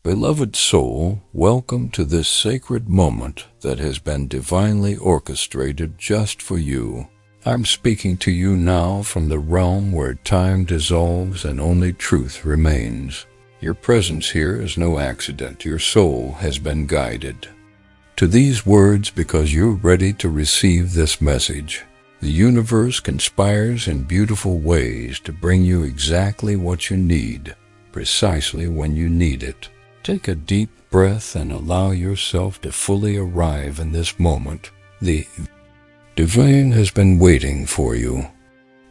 Beloved soul, welcome to this sacred moment that has been divinely orchestrated just for you. I'm speaking to you now from the realm where time dissolves and only truth remains. Your presence here is no accident. Your soul has been guided to these words because you're ready to receive this message. The universe conspires in beautiful ways to bring you exactly what you need, precisely when you need it. Take a deep breath and allow yourself to fully arrive in this moment. The divine has been waiting for you.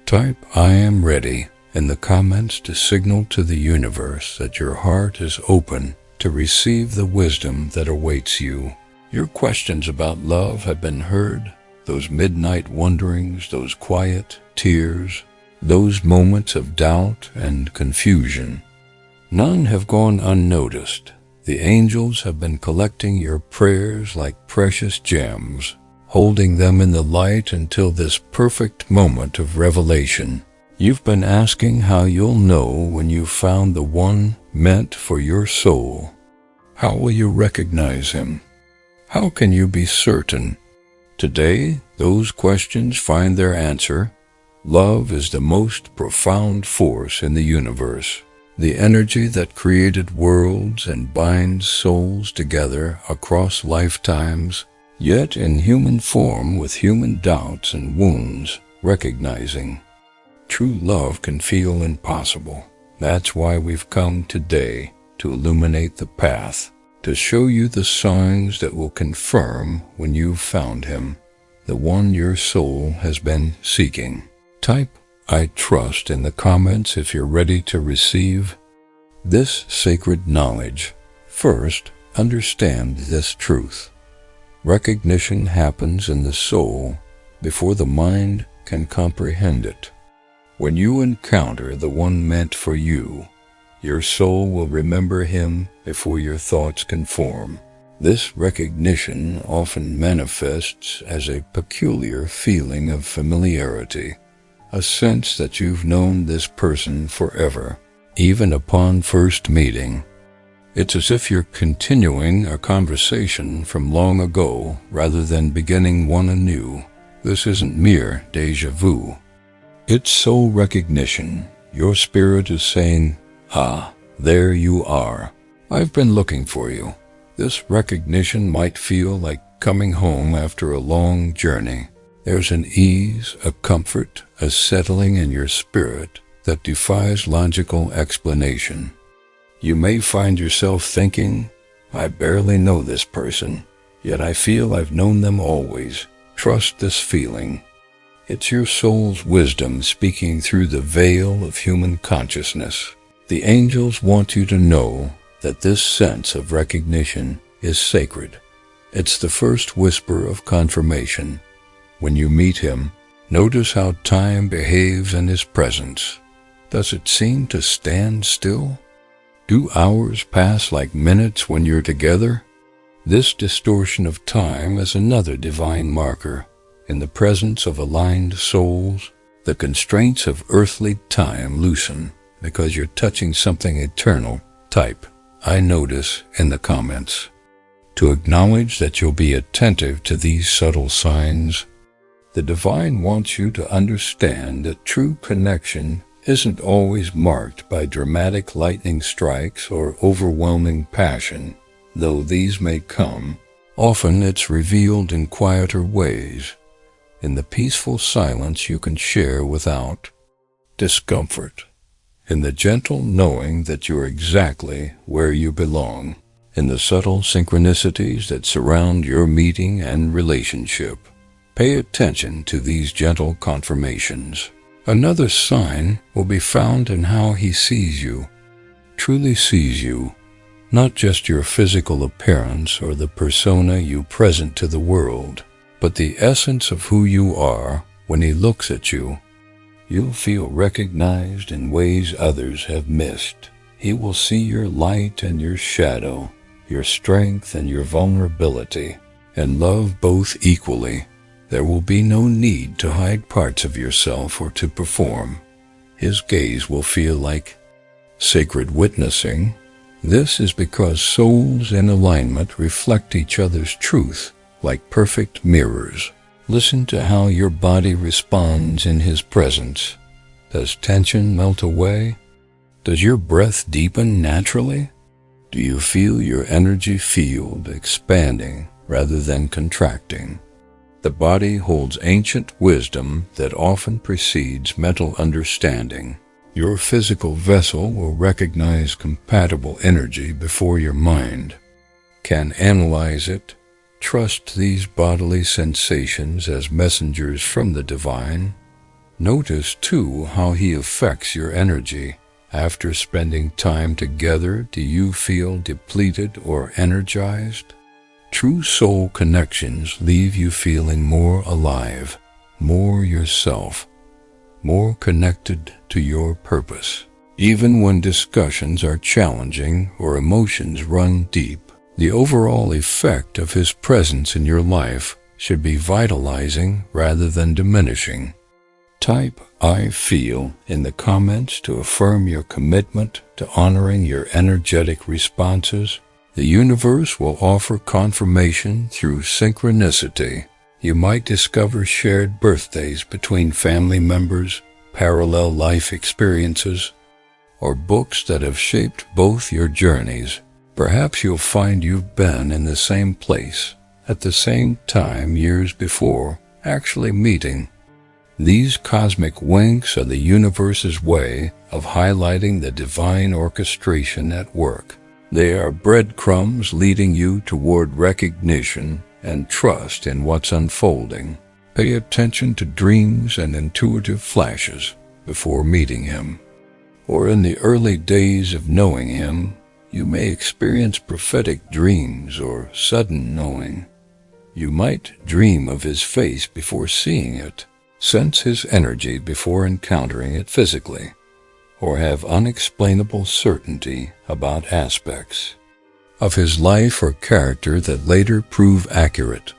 Type "I am ready" in the comments to signal to the universe that your heart is open to receive the wisdom that awaits you. Your questions about love have been heard. Those midnight wonderings, those quiet tears, those moments of doubt and confusion. None have gone unnoticed. The angels have been collecting your prayers like precious gems, holding them in the light until this perfect moment of revelation. You've been asking how you'll know when you've found the one meant for your soul. How will you recognize him? How can you be certain? Today, those questions find their answer. Love is the most profound force in the universe, the energy that created worlds and binds souls together across lifetimes, yet in human form with human doubts and wounds, recognizing. True love can feel impossible. That's why we've come today to illuminate the path, to show you the signs that will confirm when you've found him, the one your soul has been seeking. Type "I trust" in the comments if you're ready to receive this sacred knowledge. First, understand this truth. Recognition happens in the soul before the mind can comprehend it. When you encounter the one meant for you, your soul will remember him before your thoughts can form. This recognition often manifests as a peculiar feeling of familiarity, a sense that you've known this person forever, even upon first meeting. It's as if you're continuing a conversation from long ago rather than beginning one anew. This isn't mere déjà vu. It's soul recognition. Your spirit is saying, "Ah, there you are. I've been looking for you." This recognition might feel like coming home after a long journey. There's an ease, a comfort, a settling in your spirit that defies logical explanation. You may find yourself thinking, "I barely know this person, yet I feel I've known them always." Trust this feeling. It's your soul's wisdom speaking through the veil of human consciousness. The angels want you to know that this sense of recognition is sacred. It's the first whisper of confirmation. When you meet him, notice how time behaves in his presence. Does it seem to stand still? Do hours pass like minutes when you're together? This distortion of time is another divine marker. In the presence of aligned souls, the constraints of earthly time loosen because you're touching something eternal. Type "I notice" in the comments to acknowledge that you'll be attentive to these subtle signs. The divine wants you to understand that true connection isn't always marked by dramatic lightning strikes or overwhelming passion, though these may come. Often it's revealed in quieter ways, in the peaceful silence you can share without discomfort, in the gentle knowing that you're exactly where you belong, in the subtle synchronicities that surround your meeting and relationship. Pay attention to these gentle confirmations. Another sign will be found in how he sees you, truly sees you, not just your physical appearance or the persona you present to the world, but the essence of who you are. When he looks at you, you'll feel recognized in ways others have missed. He will see your light and your shadow, your strength and your vulnerability, and love both equally. There will be no need to hide parts of yourself or to perform. His gaze will feel like sacred witnessing, This is because souls in alignment reflect each other's truth like perfect mirrors. Listen to how your body responds in His presence. Does tension melt away? Does your breath deepen naturally? Do you feel your energy field expanding rather than contracting? The body holds ancient wisdom that often precedes mental understanding. Your physical vessel will recognize compatible energy before your mind can analyze it. Trust these bodily sensations as messengers from the divine. Notice, too, how He affects your energy. After spending time together, do you feel depleted or energized? True soul connections leave you feeling more alive, more yourself, more connected to your purpose. Even when discussions are challenging or emotions run deep, the overall effect of His presence in your life should be vitalizing rather than diminishing. Type "I feel" in the comments to affirm your commitment to honoring your energetic responses. The universe will offer confirmation through synchronicity. You might discover shared birthdays between family members, parallel life experiences, or books that have shaped both your journeys. Perhaps you'll find you've been in the same place at the same time years before actually meeting. These cosmic winks are the universe's way of highlighting the divine orchestration at work. They are breadcrumbs leading you toward recognition and trust in what's unfolding. Pay attention to dreams and intuitive flashes before meeting Him. Or in the early days of knowing Him, you may experience prophetic dreams or sudden knowing. You might dream of His face before seeing it, sense His energy before encountering it physically, or have unexplainable certainty about aspects of His life or character that later prove accurate.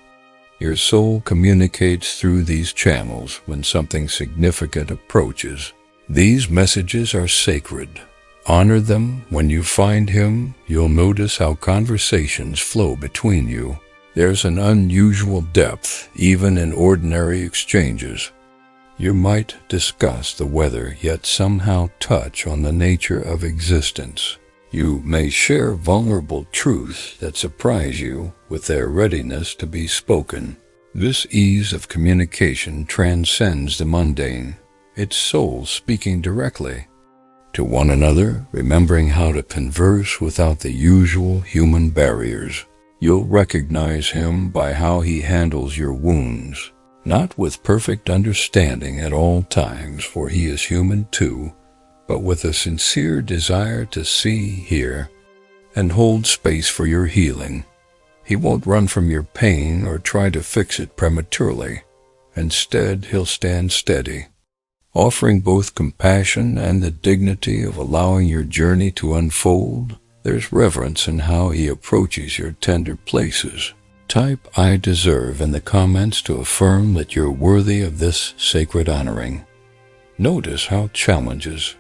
Your soul communicates through these channels when something significant approaches. These messages are sacred. Honor them. When you find Him, you'll notice how conversations flow between you. There's an unusual depth, even in ordinary exchanges. You might discuss the weather, yet somehow touch on the nature of existence. You may share vulnerable truths that surprise you with their readiness to be spoken. This ease of communication transcends the mundane. It's souls speaking directly to one another, remembering how to converse without the usual human barriers. You'll recognize Him by how He handles your wounds, not with perfect understanding at all times, for He is human too, but with a sincere desire to see, hear, and hold space for your healing. He won't run from your pain or try to fix it prematurely. Instead, He'll stand steady, offering both compassion and the dignity of allowing your journey to unfold. There's reverence in how He approaches your tender places. Type "I deserve" in the comments to affirm that you're worthy of this sacred honoring. Notice how challenges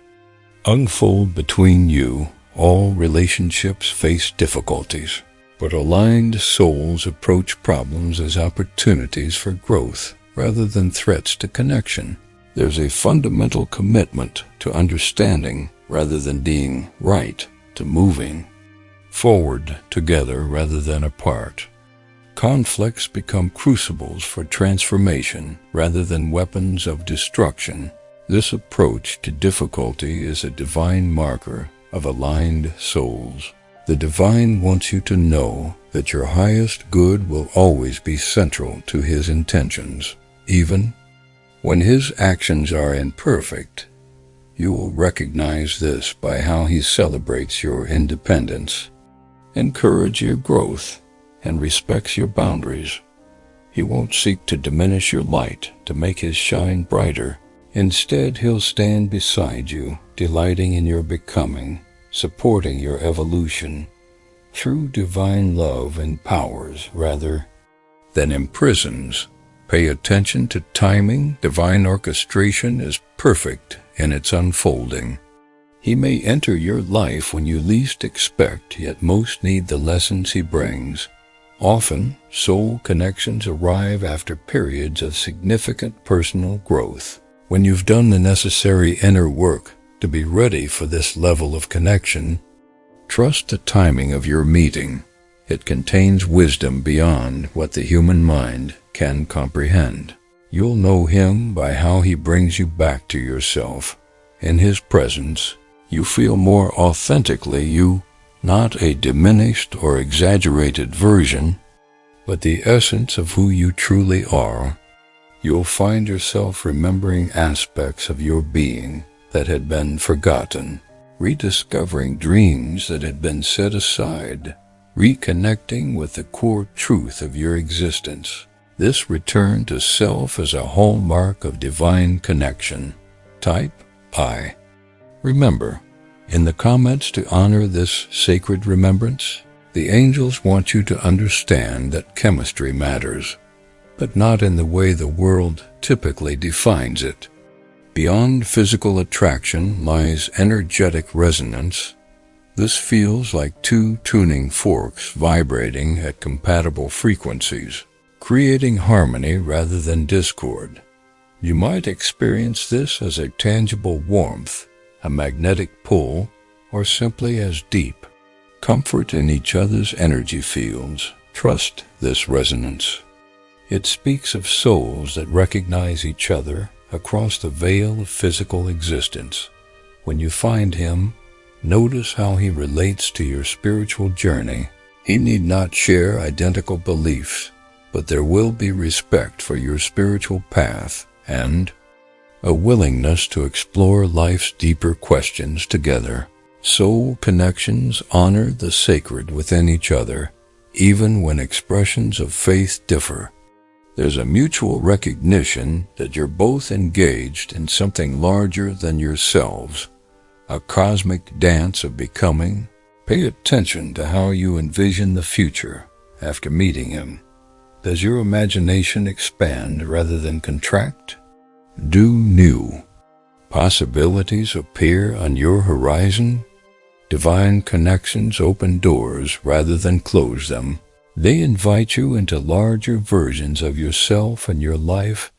unfold between you. All relationships face difficulties, but aligned souls approach problems as opportunities for growth rather than threats to connection. There's a fundamental commitment to understanding rather than being right, to moving forward together rather than apart. Conflicts become crucibles for transformation rather than weapons of destruction. This approach to difficulty is a divine marker of aligned souls. The divine wants you to know that your highest good will always be central to His intentions. Even when His actions are imperfect, you will recognize this by how He celebrates your independence, encourages your growth, and respects your boundaries. He won't seek to diminish your light to make His shine brighter. Instead, He'll stand beside you, delighting in your becoming, supporting your evolution. True divine love empowers rather than imprisons. Pay attention to timing. Divine orchestration is perfect in its unfolding. He may enter your life when you least expect, yet most need the lessons he brings. Often, soul connections arrive after periods of significant personal growth. When you've done the necessary inner work to be ready for this level of connection, trust the timing of your meeting. It contains wisdom beyond what the human mind can comprehend. You'll know him by how he brings you back to yourself. In his presence, you feel more authentically you, not a diminished or exaggerated version, but the essence of who you truly are. You'll find yourself remembering aspects of your being that had been forgotten, rediscovering dreams that had been set aside, reconnecting with the core truth of your existence. This return to self is a hallmark of divine connection. Type I. Remember, in the comments to honor this sacred remembrance, the angels want you to understand that chemistry matters, but not in the way the world typically defines it. Beyond physical attraction lies energetic resonance. This feels like two tuning forks vibrating at compatible frequencies, creating harmony rather than discord. You might experience this as a tangible warmth, a magnetic pull, or simply as deep comfort in each other's energy fields. Trust this resonance. It speaks of souls that recognize each other across the veil of physical existence. When you find him, notice how he relates to your spiritual journey. He need not share identical beliefs, but there will be respect for your spiritual path and a willingness to explore life's deeper questions together. Soul connections honor the sacred within each other, even when expressions of faith differ. There's a mutual recognition that you're both engaged in something larger than yourselves, a cosmic dance of becoming. Pay attention to how you envision the future after meeting him. Does your imagination expand rather than contract? Do new possibilities appear on your horizon? Divine connections open doors rather than close them. They invite you into larger versions of yourself and your life.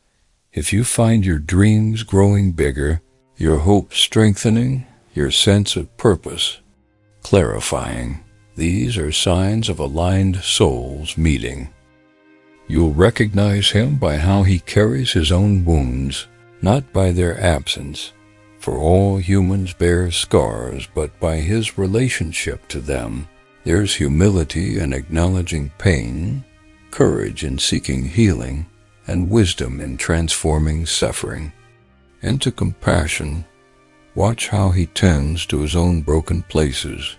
If you find your dreams growing bigger, your hope strengthening, your sense of purpose clarifying, these are signs of aligned souls meeting. You'll recognize him by how he carries his own wounds, not by their absence, for all humans bear scars, but by his relationship to them. There's humility in acknowledging pain, courage in seeking healing, and wisdom in transforming suffering into compassion. Watch how he tends to his own broken places.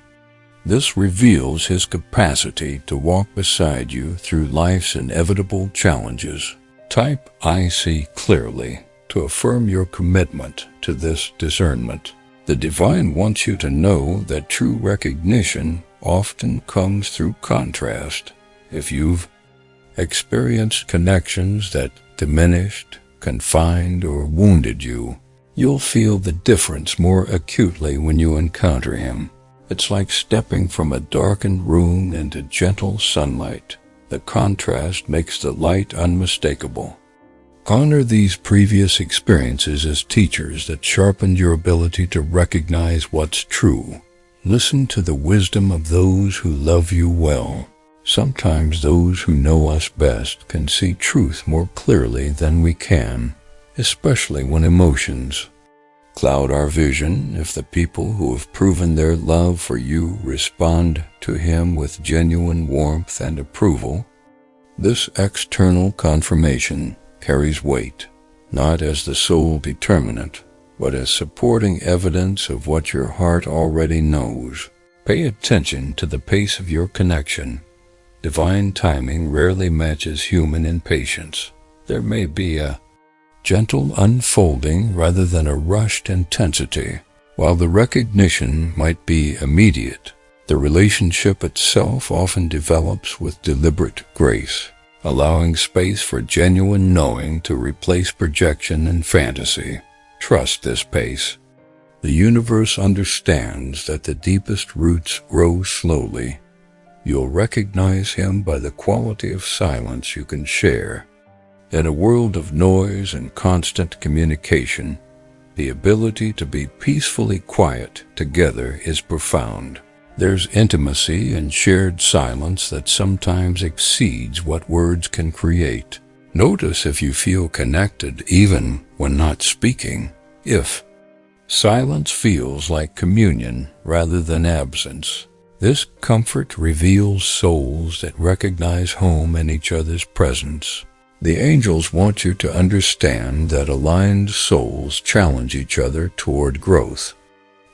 This reveals his capacity to walk beside you through life's inevitable challenges. Type I see clearly to affirm your commitment to this discernment. The divine wants you to know that true recognition often comes through contrast. If you've experienced connections that diminished, confined, or wounded you, you'll feel the difference more acutely when you encounter him. It's like stepping from a darkened room into gentle sunlight. The contrast makes the light unmistakable. Honor these previous experiences as teachers that sharpened your ability to recognize what's true. Listen to the wisdom of those who love you well. Sometimes those who know us best can see truth more clearly than we can, especially when emotions cloud our vision. If the people who have proven their love for you respond to him with genuine warmth and approval, this external confirmation carries weight, not as the sole determinant, but as supporting evidence of what your heart already knows. Pay attention to the pace of your connection. Divine timing rarely matches human impatience. There may be a gentle unfolding rather than a rushed intensity. While the recognition might be immediate, the relationship itself often develops with deliberate grace, allowing space for genuine knowing to replace projection and fantasy. Trust this pace. The universe understands that the deepest roots grow slowly. You'll recognize him by the quality of silence you can share. In a world of noise and constant communication, the ability to be peacefully quiet together is profound. There's intimacy in shared silence that sometimes exceeds what words can create. Notice if you feel connected even when not speaking. If silence feels like communion rather than absence, this comfort reveals souls that recognize home in each other's presence. The angels want you to understand that aligned souls challenge each other toward growth.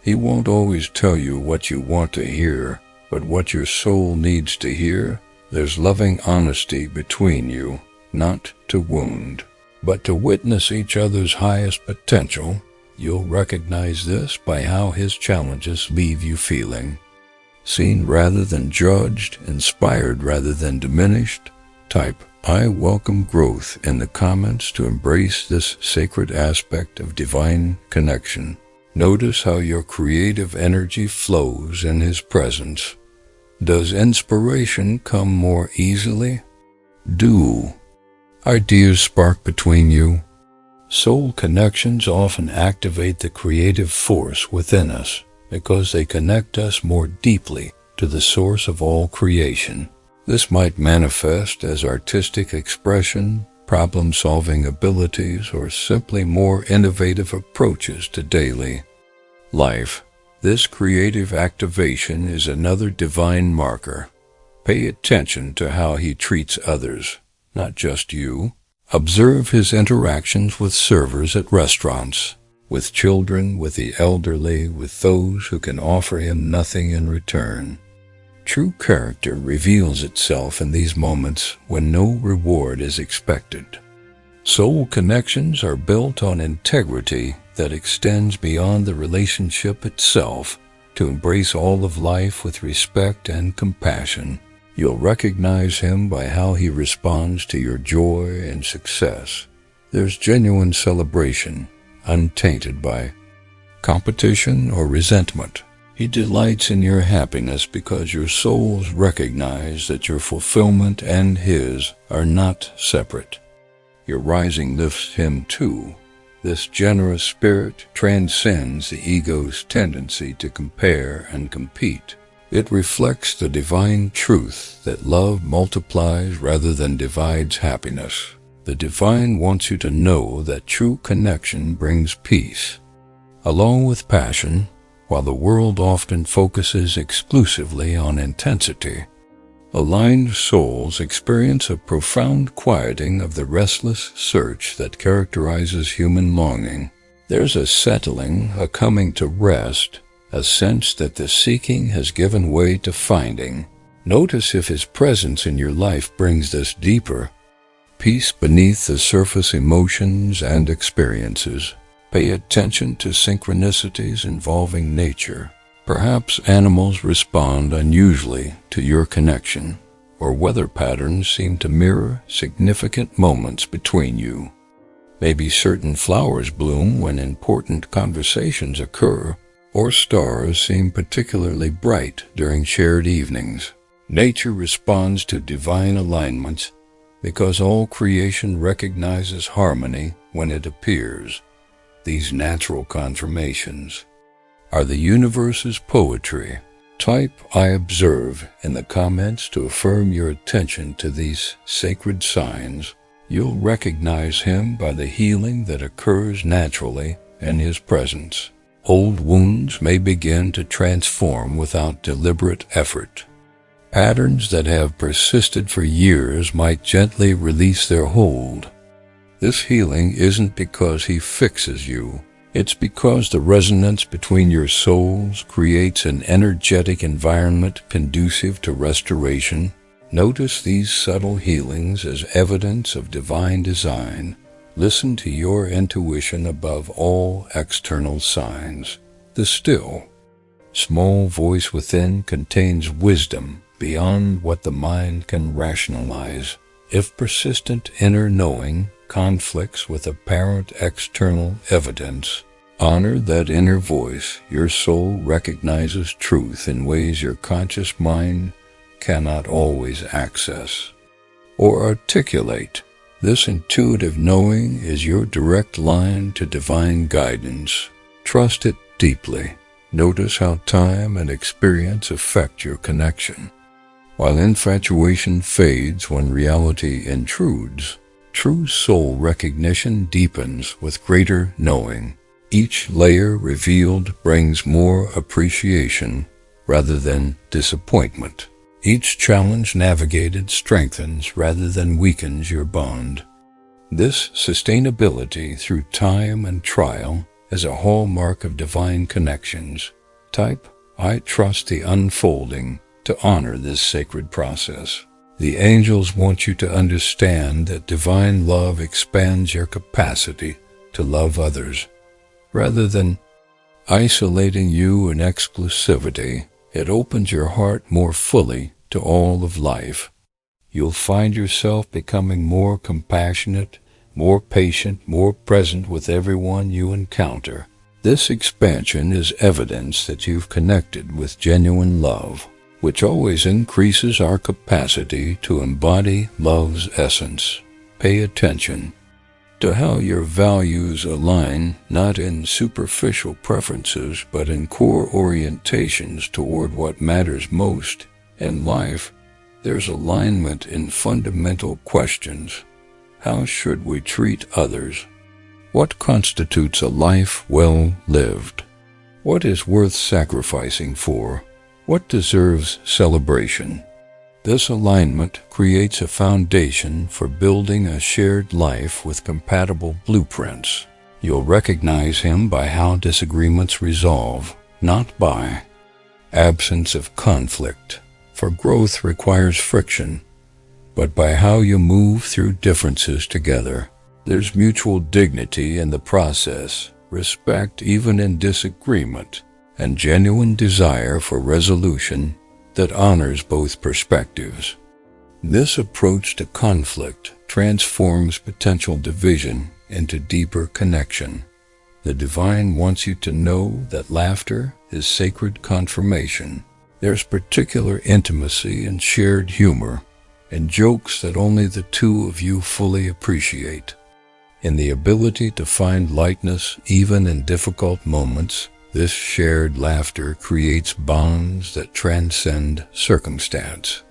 He won't always tell you what you want to hear, but what your soul needs to hear. There's loving honesty between you, not to wound, but to witness each other's highest potential. You'll recognize this by how his challenges leave you feeling. Seen rather than judged, inspired rather than diminished. Type "I welcome growth" in the comments to embrace this sacred aspect of divine connection. Notice how your creative energy flows in his presence. Does inspiration come more easily? Do ideas spark between you? Soul connections often activate the creative force within us because they connect us more deeply to the source of all creation. This might manifest as artistic expression, problem-solving abilities, or simply more innovative approaches to daily life. This creative activation is another divine marker. Pay attention to how he treats others, not just you. Observe his interactions with servers at restaurants, with children, with the elderly, with those who can offer him nothing in return. True character reveals itself in these moments when no reward is expected. Soul connections are built on integrity that extends beyond the relationship itself to embrace all of life with respect and compassion. You'll recognize him by how he responds to your joy and success. There's genuine celebration, untainted by competition or resentment. He delights in your happiness because your souls recognize that your fulfillment and his are not separate. Your rising lifts him too. This generous spirit transcends the ego's tendency to compare and compete. It reflects the divine truth that love multiplies rather than divides happiness. The divine wants you to know that true connection brings peace, along with passion. While the world often focuses exclusively on intensity, aligned souls experience a profound quieting of the restless search that characterizes human longing. There's a settling, a coming to rest, a sense that the seeking has given way to finding. Notice if his presence in your life brings this deeper peace beneath the surface emotions and experiences. Pay attention to synchronicities involving nature. Perhaps animals respond unusually to your connection, or weather patterns seem to mirror significant moments between you. Maybe certain flowers bloom when important conversations occur, or stars seem particularly bright during shared evenings. Nature responds to divine alignments because all creation recognizes harmony when it appears. These natural confirmations are the universe's poetry. Type "I observe" in the comments to affirm your attention to these sacred signs. You'll recognize him by the healing that occurs naturally in his presence. Old wounds may begin to transform without deliberate effort. Patterns that have persisted for years might gently release their hold. This healing isn't because he fixes you. It's because the resonance between your souls creates an energetic environment conducive to restoration. Notice these subtle healings as evidence of divine design. Listen to your intuition above all external signs. The still, small voice within contains wisdom beyond what the mind can rationalize. If persistent inner knowing conflicts with apparent external evidence, Honor that inner voice. Your soul recognizes truth in ways your conscious mind cannot always access or articulate. This intuitive knowing is your direct line to divine guidance. Trust it deeply. Notice how time and experience affect your connection. While infatuation fades when reality intrudes, true soul recognition deepens with greater knowing. Each layer revealed brings more appreciation rather than disappointment. Each challenge navigated strengthens rather than weakens your bond. This sustainability through time and trial is a hallmark of divine connections. Type, I trust the unfolding to honor this sacred process. The angels want you to understand that divine love expands your capacity to love others. Rather than isolating you in exclusivity, it opens your heart more fully to all of life. You'll find yourself becoming more compassionate, more patient, more present with everyone you encounter. This expansion is evidence that you've connected with genuine love, which always increases our capacity to embody love's essence. Pay attention to how your values align, not in superficial preferences, but in core orientations toward what matters most in life. There's alignment in fundamental questions. How should we treat others? What constitutes a life well lived? What is worth sacrificing for? What deserves celebration? This alignment creates a foundation for building a shared life with compatible blueprints. You'll recognize him by how disagreements resolve, not by absence of conflict, for growth requires friction, but by how you move through differences together. There's mutual dignity in the process, respect even in disagreement, and genuine desire for resolution that honors both perspectives. This approach to conflict transforms potential division into deeper connection. The divine wants you to know that laughter is sacred confirmation. There's particular intimacy and shared humor, and jokes that only the two of you fully appreciate. In the ability to find lightness even in difficult moments, this shared laughter creates bonds that transcend circumstance.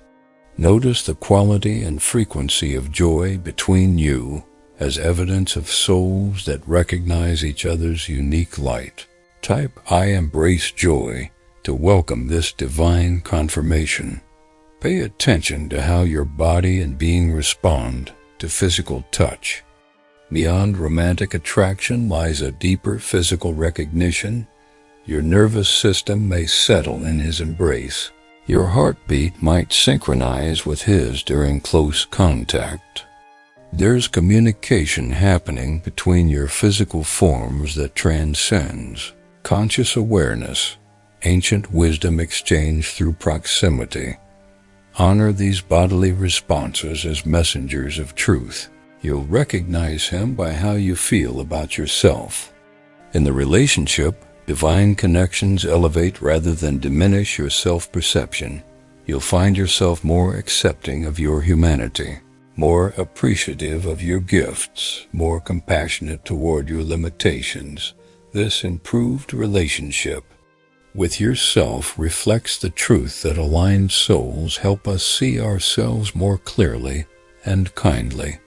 Notice the quality and frequency of joy between you as evidence of souls that recognize each other's unique light. Type, I embrace joy to welcome this divine confirmation. Pay attention to how your body and being respond to physical touch. Beyond romantic attraction lies a deeper physical recognition. Your nervous system may settle in his embrace. Your heartbeat might synchronize with his during close contact. There's communication happening between your physical forms that transcends conscious awareness, ancient wisdom exchanged through proximity. Honor these bodily responses as messengers of truth. You'll recognize him by how you feel about yourself. In the relationship, divine connections elevate rather than diminish your self-perception. You'll find yourself more accepting of your humanity, more appreciative of your gifts, more compassionate toward your limitations. This improved relationship with yourself reflects the truth that aligned souls help us see ourselves more clearly and kindly.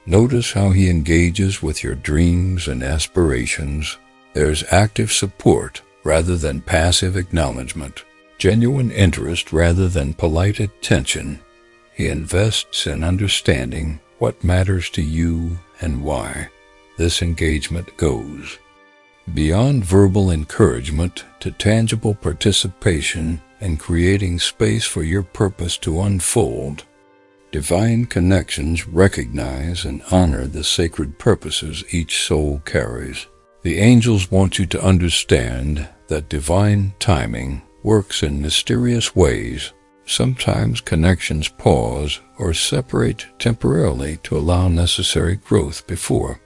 Notice how he engages with your dreams and aspirations. There's active support rather than passive acknowledgement, genuine interest rather than polite attention. He invests in understanding what matters to you and why. This engagement goes beyond verbal encouragement to tangible participation in creating space for your purpose to unfold. Divine connections recognize and honor the sacred purposes each soul carries. The angels want you to understand that divine timing works in mysterious ways. Sometimes connections pause or separate temporarily to allow necessary growth before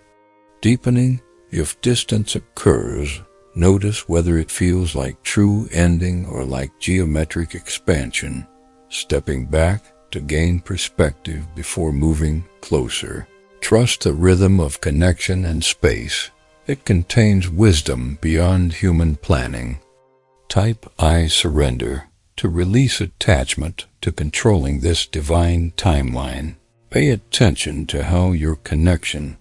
deepening If distance occurs, notice whether it feels like true ending or like geometric expansion, stepping back to gain perspective before moving closer. Trust the rhythm of connection and space. It contains wisdom beyond human planning. Type I surrender to release attachment to controlling this divine timeline. Pay attention to how your connection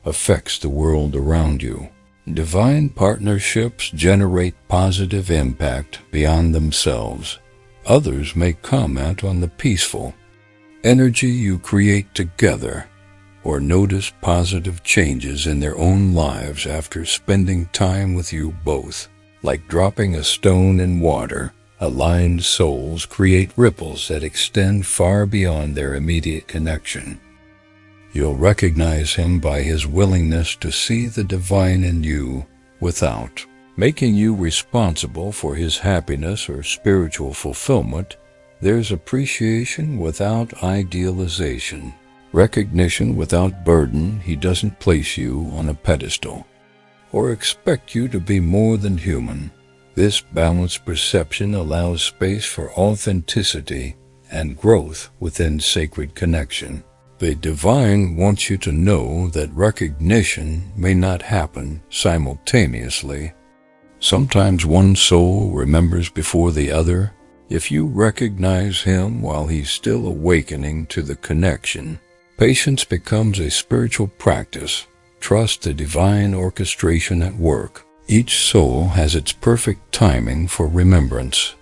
affects the world around you. Divine partnerships generate positive impact beyond themselves. Others may comment on the peaceful energy you create together, or notice positive changes in their own lives after spending time with you both. Like dropping a stone in water, aligned souls create ripples that extend far beyond their immediate connection. You'll recognize him by his willingness to see the divine in you without making you responsible for his happiness or spiritual fulfillment. There's appreciation without idealization, recognition without burden. He doesn't place you on a pedestal or expect you to be more than human. This balanced perception allows space for authenticity and growth within sacred connection. The divine wants you to know that recognition may not happen simultaneously. Sometimes one soul remembers before the other. If you recognize him while he's still awakening to the connection, patience becomes a spiritual practice. Trust the divine orchestration at work. Each soul has its perfect timing for remembrance.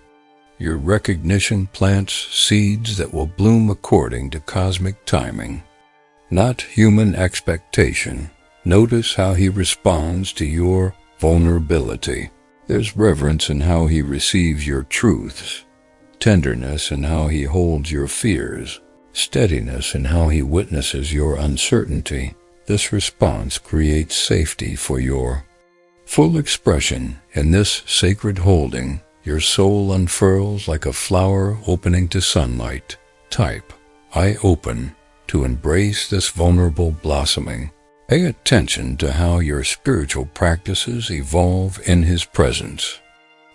Your recognition plants seeds that will bloom according to cosmic timing, not human expectation. Notice how he responds to your vulnerability. There's reverence in how he receives your truths, tenderness in how he holds your fears, steadiness in how he witnesses your uncertainty. This response creates safety for your full expression. In this sacred holding, your soul unfurls like a flower opening to sunlight. Type I open to embrace this vulnerable blossoming. Pay attention to how your spiritual practices evolve in his presence.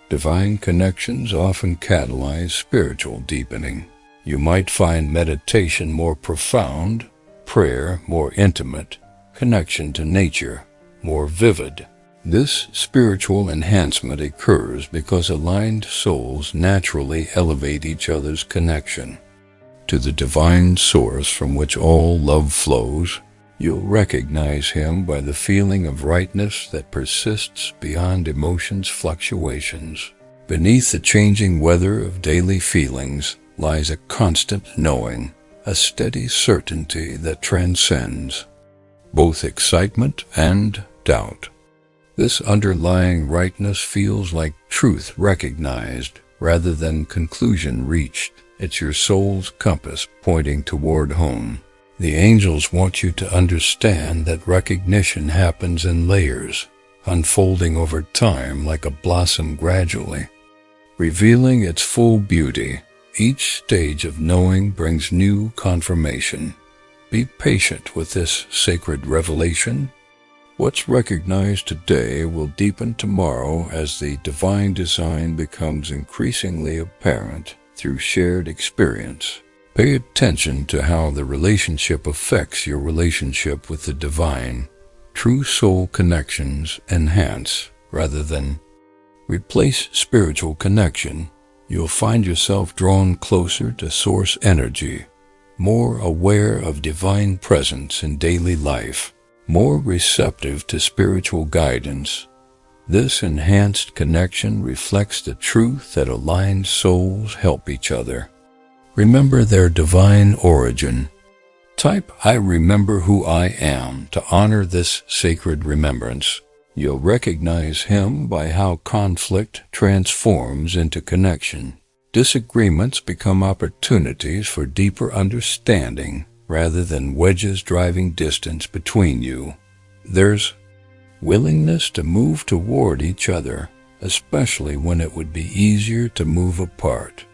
Divine connections often catalyze spiritual deepening. You might find meditation more profound, prayer more intimate, connection to nature more vivid. This spiritual enhancement occurs because aligned souls naturally elevate each other's connection to the divine source from which all love flows. You'll recognize him by the feeling of rightness that persists beyond emotions' fluctuations. Beneath the changing weather of daily feelings lies a constant knowing, a steady certainty that transcends both excitement and doubt. This underlying rightness feels like truth recognized rather than conclusion reached. It's your soul's compass pointing toward home. The angels want you to understand that recognition happens in layers, unfolding over time like a blossom gradually, revealing its full beauty. Each stage of knowing brings new confirmation. Be patient with this sacred revelation. What's recognized today will deepen tomorrow as the divine design becomes increasingly apparent through shared experience. Pay attention to how the relationship affects your relationship with the divine. True soul connections enhance rather than replace spiritual connection. You'll find yourself drawn closer to source energy, more aware of divine presence in daily life, more receptive to spiritual guidance. This enhanced connection reflects the truth that aligned souls help each other remember their divine origin. Type I remember who I am to honor this sacred remembrance. You'll recognize him by how conflict transforms into connection. Disagreements become opportunities for deeper understanding rather than wedges driving distance between you. There's willingness to move toward each other, especially when it would be easier to move apart.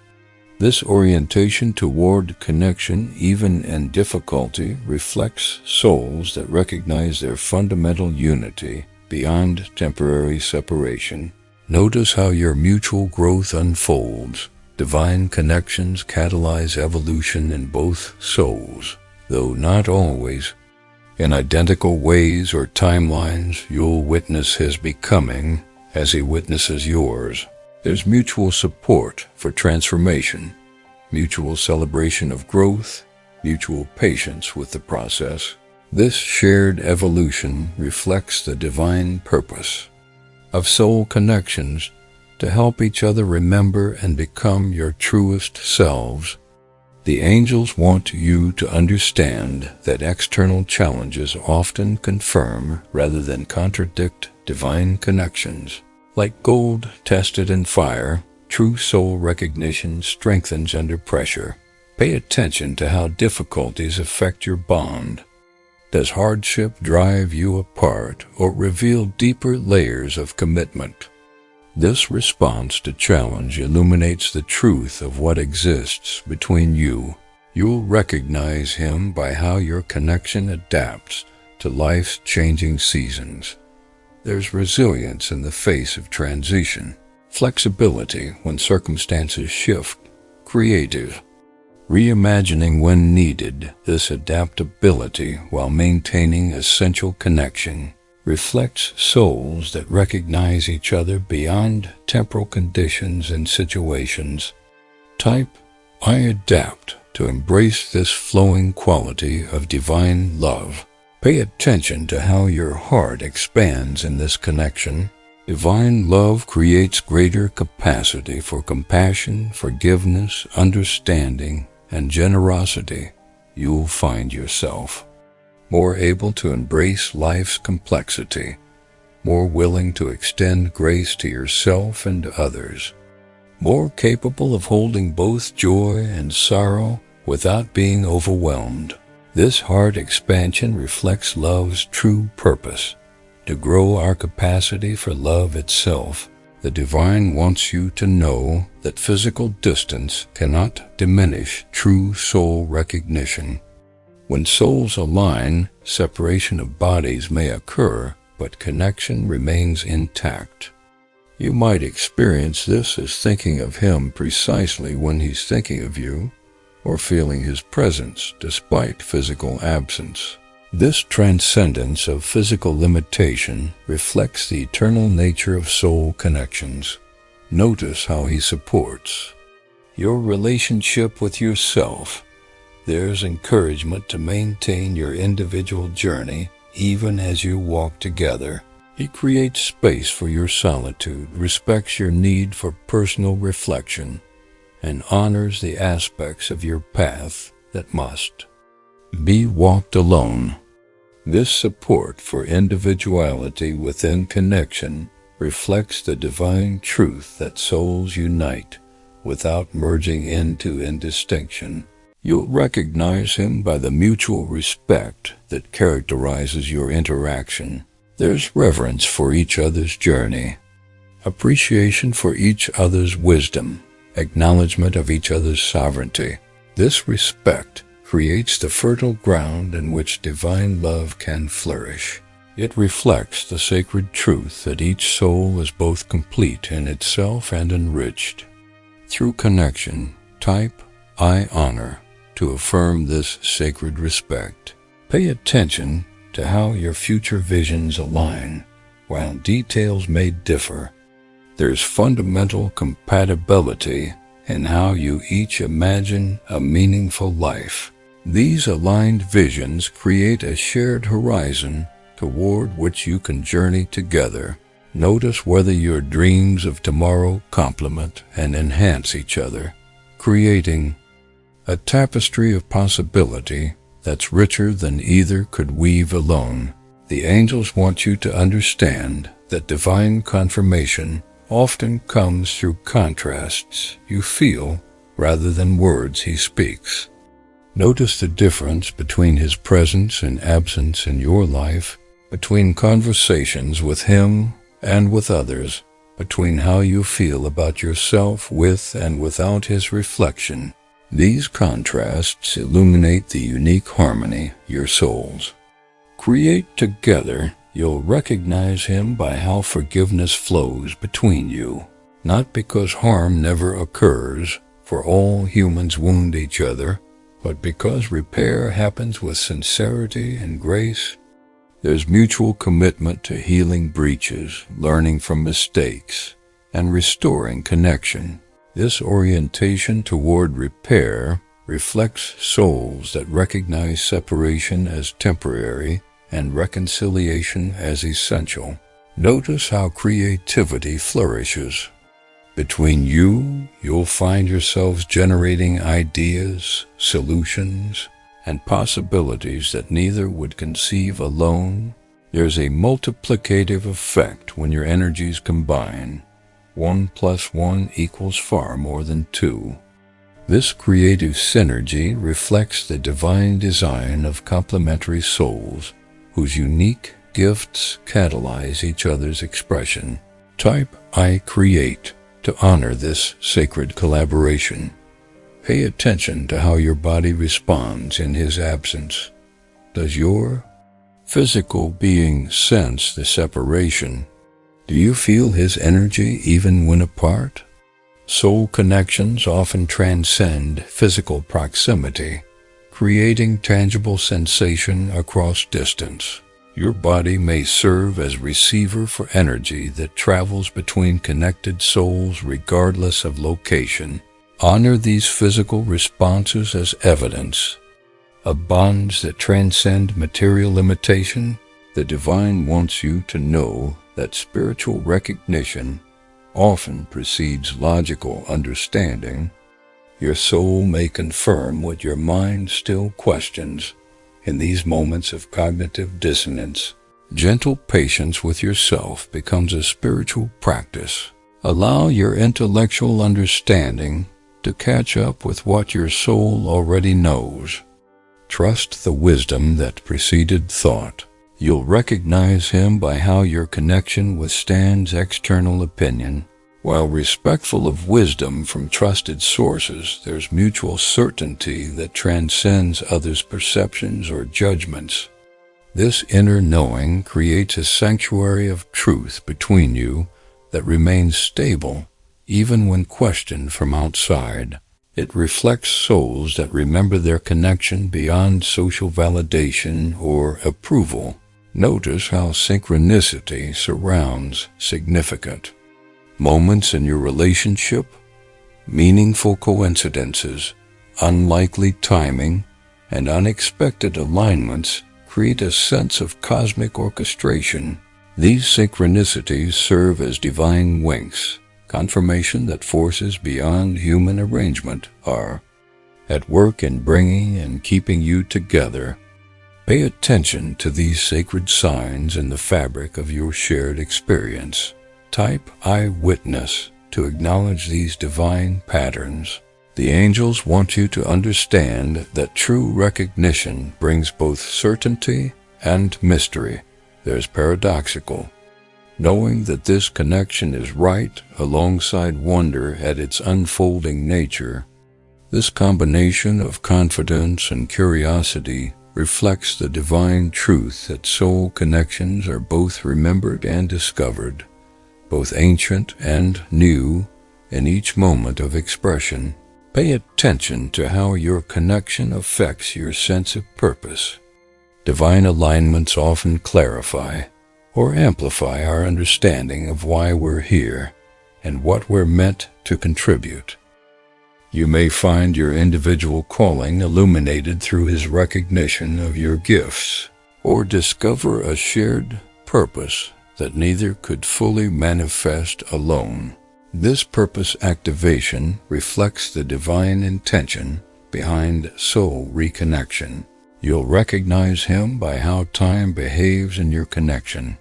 This orientation toward connection, even in difficulty, reflects souls that recognize their fundamental unity beyond temporary separation. Notice how your mutual growth unfolds. Divine connections catalyze evolution in both souls, though not always in identical ways or timelines. You'll witness his becoming as he witnesses yours. There's mutual support for transformation, mutual celebration of growth, mutual patience with the process. This shared evolution reflects the divine purpose of soul connections to help each other remember and become your truest selves. The angels want you to understand that external challenges often confirm rather than contradict divine connections. Like gold tested in fire, true soul recognition strengthens under pressure. Pay attention to how difficulties affect your bond. Does hardship drive you apart or reveal deeper layers of commitment? This response to challenge illuminates the truth of what exists between you. You'll recognize him by how your connection adapts to life's changing seasons. There's resilience in the face of transition, flexibility when circumstances shift, creative reimagining when needed. This adaptability, while maintaining essential connection, reflects souls that recognize each other beyond temporal conditions and situations. Type, I adapt, to embrace this flowing quality of divine love. Pay attention to how your heart expands in this connection. Divine love creates greater capacity for compassion, forgiveness, understanding, and generosity. You'll find yourself more able to embrace life's complexity, more willing to extend grace to yourself and others, more capable of holding both joy and sorrow without being overwhelmed. This heart expansion reflects love's true purpose, to grow our capacity for love itself. The divine wants you to know that physical distance cannot diminish true soul recognition. When souls align, separation of bodies may occur, but connection remains intact. You might experience this as thinking of him precisely when he's thinking of you, or feeling his presence despite physical absence. This transcendence of physical limitation reflects the eternal nature of soul connections. Notice how he supports your relationship with yourself. There's encouragement to maintain your individual journey even as you walk together. He creates space for your solitude, respects your need for personal reflection, and honors the aspects of your path that must be walked alone. This support for individuality within connection reflects the divine truth that souls unite without merging into indistinction. You'll recognize him by the mutual respect that characterizes your interaction. There's reverence for each other's journey, appreciation for each other's wisdom, acknowledgement of each other's sovereignty. This respect creates the fertile ground in which divine love can flourish. It reflects the sacred truth that each soul is both complete in itself and enriched. Through connection, type I honor to affirm this sacred respect. Pay attention to how your future visions align. While details may differ, there's fundamental compatibility in how you each imagine a meaningful life. These aligned visions create a shared horizon toward which you can journey together. Notice whether your dreams of tomorrow complement and enhance each other, creating a tapestry of possibility that's richer than either could weave alone. The angels want you to understand that divine confirmation often comes through contrasts you feel rather than words he speaks. Notice the difference between his presence and absence in your life, between conversations with him and with others, between how you feel about yourself with and without his reflection. These contrasts illuminate the unique harmony your souls create together. You'll recognize him by how forgiveness flows between you, not because harm never occurs, for all humans wound each other, but because repair happens with sincerity and grace. There's mutual commitment to healing breaches, learning from mistakes, and restoring connection. This orientation toward repair reflects souls that recognize separation as temporary and reconciliation as essential. Notice how creativity flourishes. Between you, you'll find yourselves generating ideas, solutions, and possibilities that neither would conceive alone. There's a multiplicative effect when your energies combine. 1 + 1 = far more than 2. This creative synergy reflects the divine design of complementary souls whose unique gifts catalyze each other's expression. Type "I create" to honor this sacred collaboration. Pay attention to how your body responds in his absence. Does your physical being sense the separation? Do you feel his energy even when apart? Soul connections often transcend physical proximity, creating tangible sensation across distance. Your body may serve as receiver for energy that travels between connected souls regardless of location. Honor these physical responses as evidence of bonds that transcend material limitation. The divine wants you to know that spiritual recognition often precedes logical understanding. Your soul may confirm what your mind still questions. In these moments of cognitive dissonance, gentle patience with yourself becomes a spiritual practice. Allow your intellectual understanding to catch up with what your soul already knows. Trust the wisdom that preceded thought. You'll recognize him by how your connection withstands external opinion. While respectful of wisdom from trusted sources, there's mutual certainty that transcends others' perceptions or judgments. This inner knowing creates a sanctuary of truth between you that remains stable even when questioned from outside. It reflects souls that remember their connection beyond social validation or approval. Notice how synchronicity surrounds significant moments in your relationship. Meaningful coincidences, unlikely timing, and unexpected alignments create a sense of cosmic orchestration. These synchronicities serve as divine winks, confirmation that forces beyond human arrangement are at work in bringing and keeping you together. Pay attention to these sacred signs in the fabric of your shared experience. Type "I witness" to acknowledge these divine patterns. The angels want you to understand that true recognition brings both certainty and mystery. There's paradoxical, knowing that this connection is right alongside wonder at its unfolding nature. This combination of confidence and curiosity reflects the divine truth that soul connections are both remembered and discovered, both ancient and new, in each moment of expression. Pay attention to how your connection affects your sense of purpose. Divine alignments often clarify or amplify our understanding of why we're here and what we're meant to contribute. You may find your individual calling illuminated through his recognition of your gifts, or discover a shared purpose that neither could fully manifest alone. This purpose activation reflects the divine intention behind soul reconnection. You'll recognize him by how time behaves in your connection.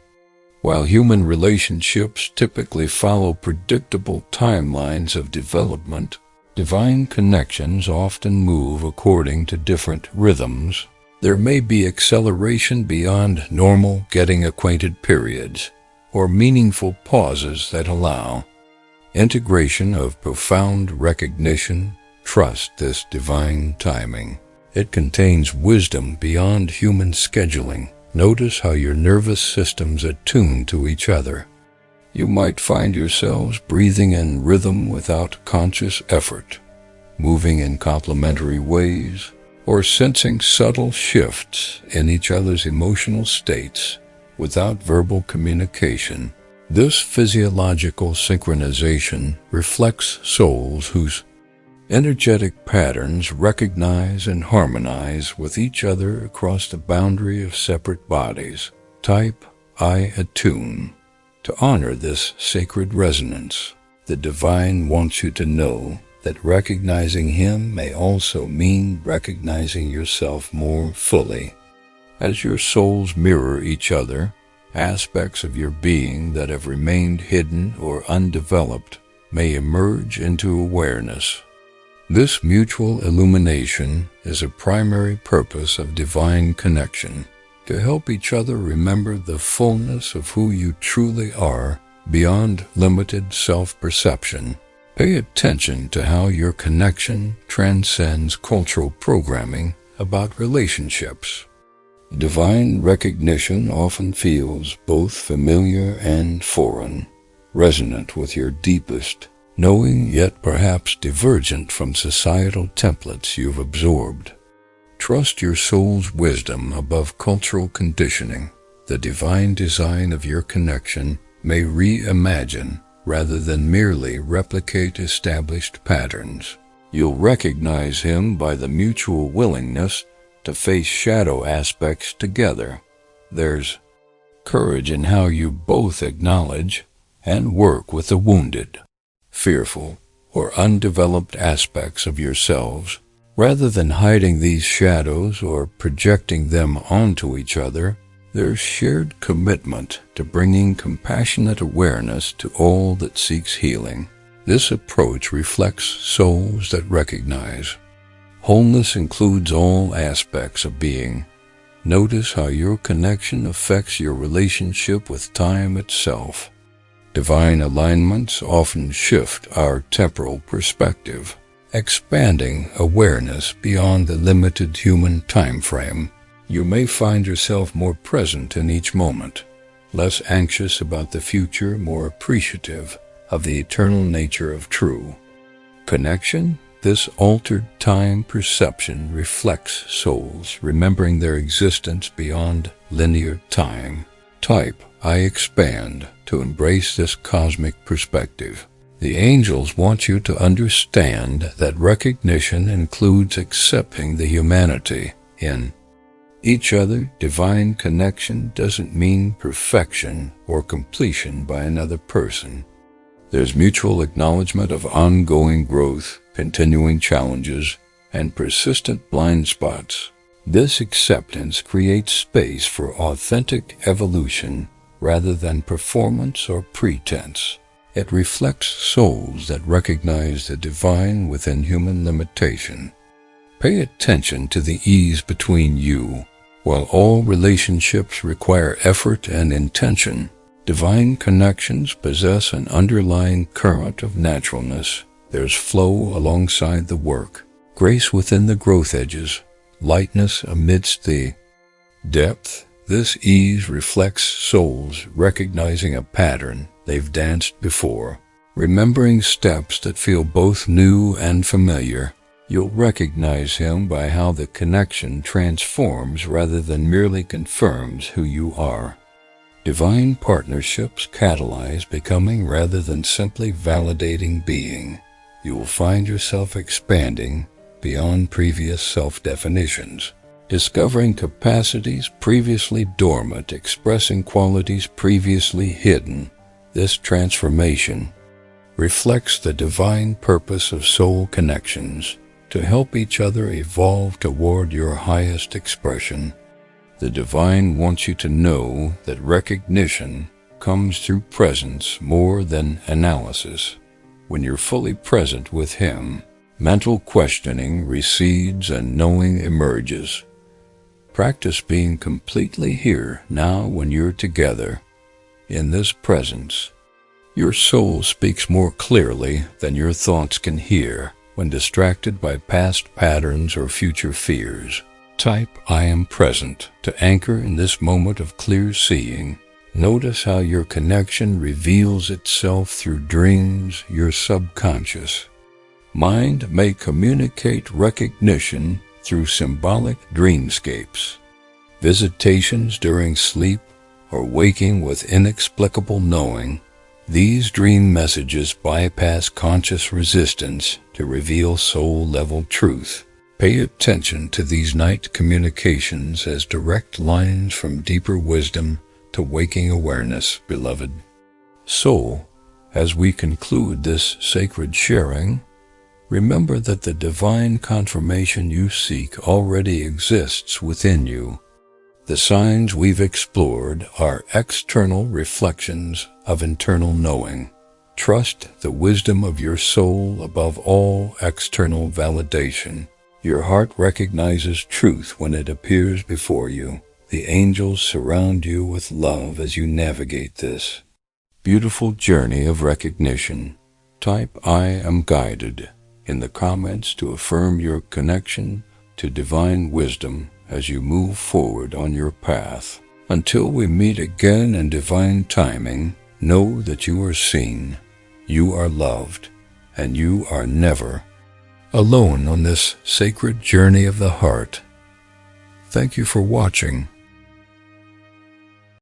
While human relationships typically follow predictable timelines of development, divine connections often move according to different rhythms. There may be acceleration beyond normal getting acquainted periods, or meaningful pauses that allow integration of profound recognition. Trust this divine timing. It contains wisdom beyond human scheduling, Notice how your nervous systems attune to each other. You might find yourselves breathing in rhythm without conscious effort, moving in complementary ways, or sensing subtle shifts in each other's emotional states without verbal communication. This physiological synchronization reflects souls whose energetic patterns recognize and harmonize with each other across the boundary of separate bodies. Type I attune. To honor this sacred resonance, the divine wants you to know that recognizing him may also mean recognizing yourself more fully. As your souls mirror each other, aspects of your being that have remained hidden or undeveloped may emerge into awareness. This mutual illumination is a primary purpose of divine connection, to help each other remember the fullness of who you truly are beyond limited self-perception. Pay attention to how your connection transcends cultural programming about relationships. Divine recognition often feels both familiar and foreign, resonant with your deepest knowing, yet perhaps divergent from societal templates you've absorbed. Trust your soul's wisdom above cultural conditioning. The divine design of your connection may reimagine rather than merely replicate established patterns. You'll recognize him by the mutual willingness to face shadow aspects together. There's courage in how you both acknowledge and work with the wounded, fearful, or undeveloped aspects of yourselves. Rather than hiding these shadows or projecting them onto each other, there's shared commitment to bringing compassionate awareness to all that seeks healing. This approach reflects souls that recognize wholeness includes all aspects of being. Notice how your connection affects your relationship with time itself. Divine alignments often shift our temporal perspective, expanding awareness beyond the limited human time frame. You may find yourself more present in each moment, less anxious about the future, more appreciative of the eternal nature of true connection. This altered time perception reflects souls remembering their existence beyond linear time. Type I expand to embrace this cosmic perspective. The angels want you to understand that recognition includes accepting the humanity in each other. Divine connection doesn't mean perfection or completion by another person. There's mutual acknowledgement of ongoing growth, continuing challenges, and persistent blind spots. This acceptance creates space for authentic evolution rather than performance or pretense. It reflects souls that recognize the divine within human limitation. Pay attention to the ease between you. While all relationships require effort and intention, divine connections possess an underlying current of naturalness. There's flow alongside the work, grace within the growth edges, lightness amidst the depth. This ease reflects souls recognizing a pattern they've danced before, remembering steps that feel both new and familiar. You'll recognize him by how the connection transforms rather than merely confirms who you are. Divine partnerships catalyze becoming rather than simply validating being. You will find yourself expanding beyond previous self-definitions, discovering capacities previously dormant, expressing qualities previously hidden. This transformation reflects the divine purpose of soul connections, to help each other evolve toward your highest expression. The divine wants you to know that recognition comes through presence more than analysis. When you're fully present with him, mental questioning recedes and knowing emerges. Practice being completely here now when you're together. In this presence, your soul speaks more clearly than your thoughts can hear when distracted by past patterns or future fears. Type "I am present" to anchor in this moment of clear seeing. Notice how your connection reveals itself through dreams, your subconscious. Mind may communicate recognition through symbolic dreamscapes, visitations during sleep, or waking with inexplicable knowing. These dream messages bypass conscious resistance to reveal soul-level truth. Pay attention to these night communications as direct lines from deeper wisdom to waking awareness, beloved. So, as we conclude this sacred sharing, remember that the divine confirmation you seek already exists within you. The signs we've explored are external reflections of internal knowing. Trust the wisdom of your soul above all external validation. Your heart recognizes truth when it appears before you. The angels surround you with love as you navigate this beautiful journey of recognition. Type "I am guided" in the comments to affirm your connection to divine wisdom as you move forward on your path. Until we meet again in divine timing, know that you are seen, you are loved, and you are never alone on this sacred journey of the heart. Thank you for watching.